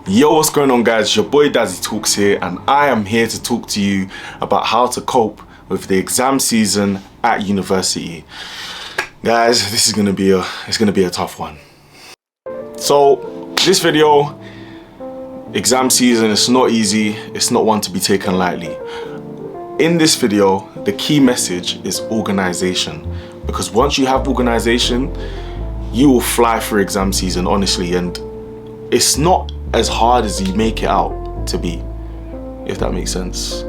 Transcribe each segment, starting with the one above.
Yo, what's going on, guys? Your boy Dazzy Talks here, and I am here to talk to you about how to cope with the exam season at university. Guys, this is gonna be a tough one. So this video, exam season, it's not easy, it's not one to be taken lightly. In this video, the key message is organization, because once you have organization, you will fly through exam season, honestly, and it's not as hard as you make it out to be, if that makes sense.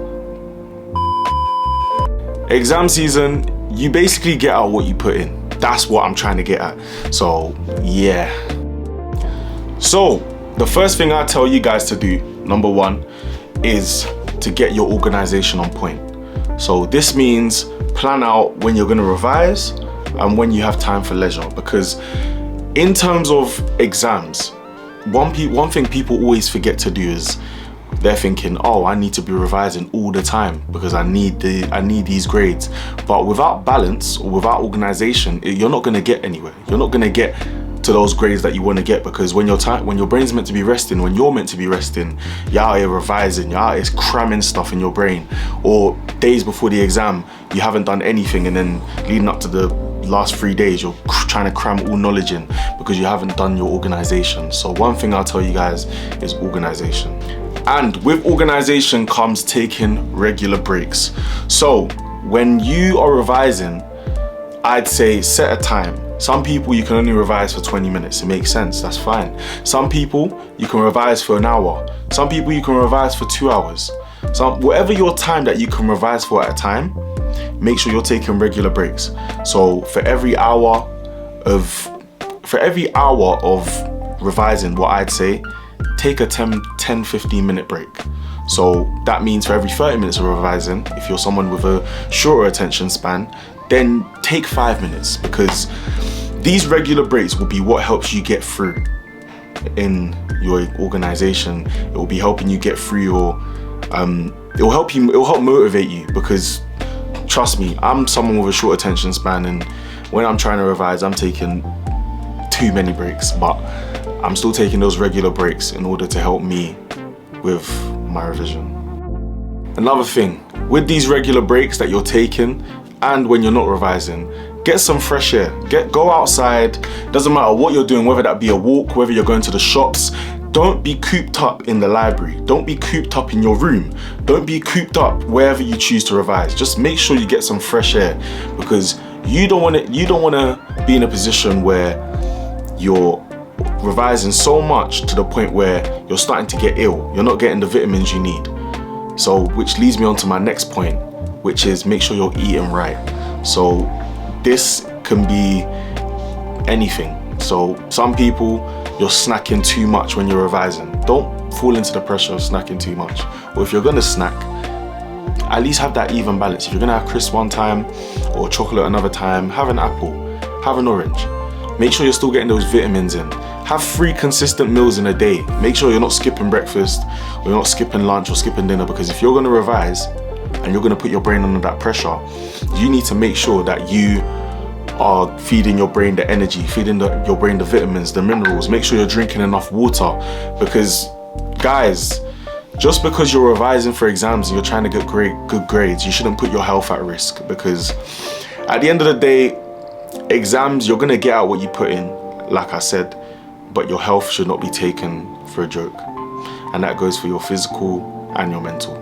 Exam season, you basically get out what you put in. That's what I'm trying to get at. So yeah. So the first thing I tell you guys to do, number one, is to get your organization on point. So this means plan out when you're going to revise and when you have time for leisure, because in terms of exams, one thing people always forget to do is they're thinking, oh, I need to be revising all the time because I need these grades. But without balance or without organization, you're not going to get anywhere. You're not going to get to those grades that you want to get, because when your brain's meant to be resting, when you're meant to be resting, you're out here revising, you're out here cramming stuff in your brain, or days before the exam you haven't done anything, and then leading up to the last 3 days you're trying to cram all knowledge in because you haven't done your organization. So one thing I'll tell you guys is organization. And with organization comes taking regular breaks. So when you are revising, I'd say set a time. Some people you can only revise for 20 minutes. It makes sense, that's fine. Some people you can revise for an hour. Some people you can revise for 2 hours. So whatever your time that you can revise for at a time, make sure you're taking regular breaks. So for every hour of revising, what I'd say, take a 10-15 minute break. So that means for every 30 minutes of revising, if you're someone with a shorter attention span, then take 5 minutes, because these regular breaks will be what helps you get through in your organization. It will be helping you get through your it will help motivate you, because trust me, I'm someone with a short attention span, and when I'm trying to revise, I'm taking too many breaks, but I'm still taking those regular breaks in order to help me with my revision. Another thing, with these regular breaks that you're taking and when you're not revising, get some fresh air. Go outside. Doesn't matter what you're doing, whether that be a walk, whether you're going to the shops. Don't be cooped up in the library. Don't be cooped up in your room. Don't be cooped up wherever you choose to revise. Just make sure you get some fresh air, because you don't want to be in a position where you're revising so much to the point where you're starting to get ill. You're not getting the vitamins you need. So which leads me on to my next point, which is make sure you're eating right. So this can be anything. So some people, you're snacking too much when you're revising. Don't fall into the pressure of snacking too much. Or if you're gonna snack, at least have that even balance. If you're gonna have crisps one time or chocolate another time, have an apple, have an orange. Make sure you're still getting those vitamins in. Have 3 consistent meals in a day. Make sure you're not skipping breakfast, or you're not skipping lunch or skipping dinner, because if you're gonna revise and you're gonna put your brain under that pressure, you need to make sure that you are feeding your brain the energy, feeding your brain the vitamins, the minerals. Make sure you're drinking enough water, because guys, just because you're revising for exams and you're trying to get good grades, you shouldn't put your health at risk, because at the end of the day, exams, you're gonna get out what you put in, like I said, but your health should not be taken for a joke. And that goes for your physical and your mental.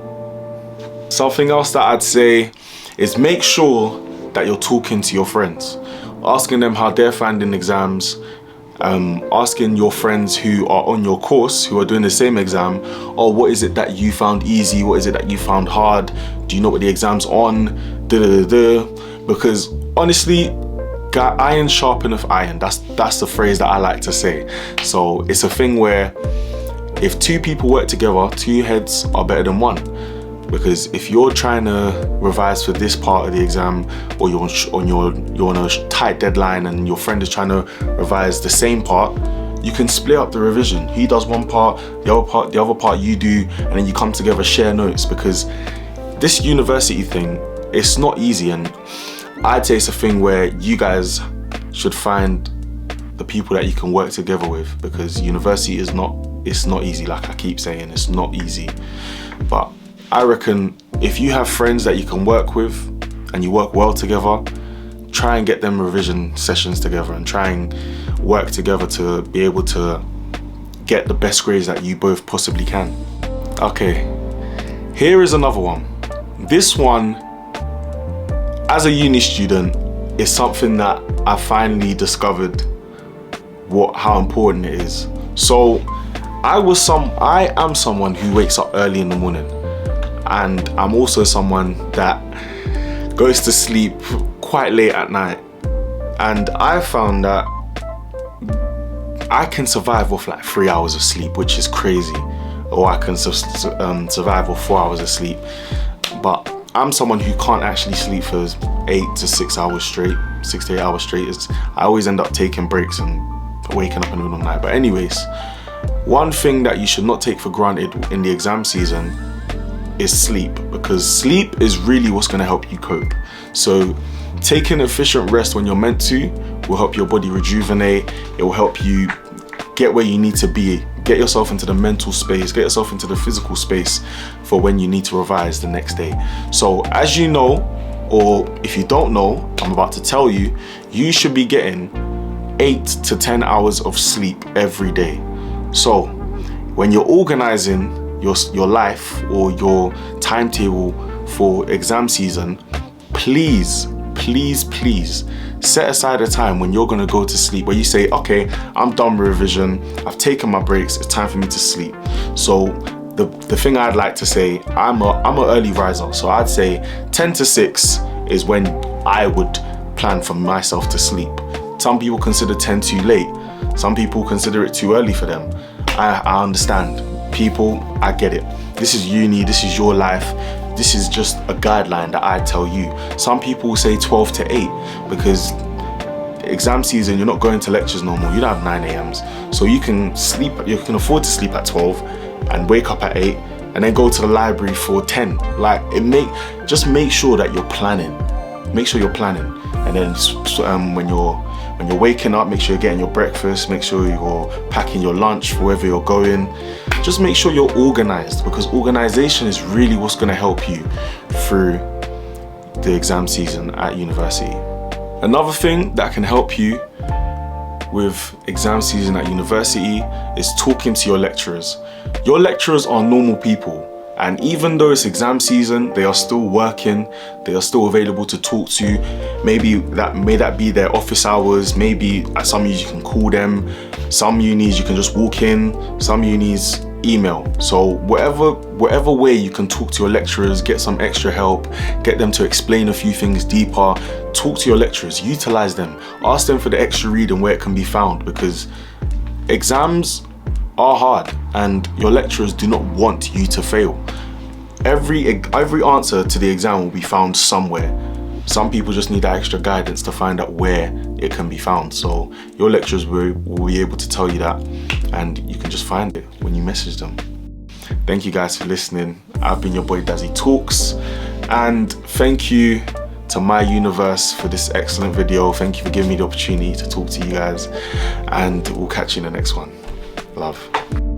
Something else that I'd say is make sure that you're talking to your friends, asking them how they're finding exams, asking your friends who are on your course, who are doing the same exam, or what is it that you found easy, what is it that you found hard, do you know what the exam's on, because honestly, iron sharpeneth iron. That's the phrase that I like to say. So it's a thing where if 2 people work together, 2 heads are better than 1. Because if you're trying to revise for this part of the exam, or you're on a tight deadline and your friend is trying to revise the same part, you can split up the revision. He does one part, the other part you do, and then you come together, share notes. Because this university thing, it's not easy, and I'd say it's a thing where you guys should find the people that you can work together with, because university is not it's not easy. Like I keep saying, it's not easy. But I reckon if you have friends that you can work with and you work well together, try and get them revision sessions together and try and work together to be able to get the best grades that you both possibly can. Okay, here is another one. This one, as a uni student, is something that I finally discovered how important it is. So I am someone who wakes up early in the morning, and I'm also someone that goes to sleep quite late at night. And I found that I can survive off like 3 hours of sleep, which is crazy. Or I can survive off 4 hours of sleep. But I'm someone who can't actually sleep for 8 to 6 hours straight, 6 to 8 hours straight. I always end up taking breaks and waking up in the middle of the night. But anyways, one thing that you should not take for granted in the exam season is sleep, because sleep is really what's going to help you cope. So taking efficient rest when you're meant to will help your body rejuvenate. It will help you get where you need to be, get yourself into the mental space, get yourself into the physical space for when you need to revise the next day. So as you know, or if you don't know, I'm about to tell you, you should be getting 8 to 10 hours of sleep every day. So when you're organizing your life or your timetable for exam season, please set aside a time when you're gonna go to sleep, where you say, okay, I'm done with revision, I've taken my breaks, it's time for me to sleep. So the thing I'd like to say, I'm an early riser, so I'd say 10 to 6 is when I would plan for myself to sleep. Some people consider 10 too late. Some people consider it too early for them. I understand. People, I get it. This is uni, this is your life. This is just a guideline that I tell you. Some people say 12 to 8 because exam season, you're not going to lectures no more. You don't have 9 a.m.s. So you can sleep, you can afford to sleep at 12 and wake up at 8 and then go to the library for 10. Like just make sure that you're planning. Make sure you're planning. And then when you're waking up, make sure you're getting your breakfast, make sure you're packing your lunch for wherever you're going. Just make sure you're organized, because organization is really what's going to help you through the exam season at university. Another thing that can help you with exam season at university is talking to your lecturers. Your lecturers are normal people. And even though it's exam season, they are still working, they are still available to talk to. May that be their office hours, maybe at some unis you can call them, some unis you can just walk in, some unis email. So whatever way you can talk to your lecturers, get some extra help, get them to explain a few things deeper, talk to your lecturers, utilize them, ask them for the extra reading where it can be found, because exams are hard and your lecturers do not want you to fail. Every answer to the exam will be found somewhere. Some people just need that extra guidance to find out where it can be found. So your lecturers will be able to tell you that, and you can just find it when you message them. Thank you guys for listening. I've been your boy Dazzy Talks, and thank you to my Uni-verse for this excellent video. Thank you for giving me the opportunity to talk to you guys, and we'll catch you in the next one. Love.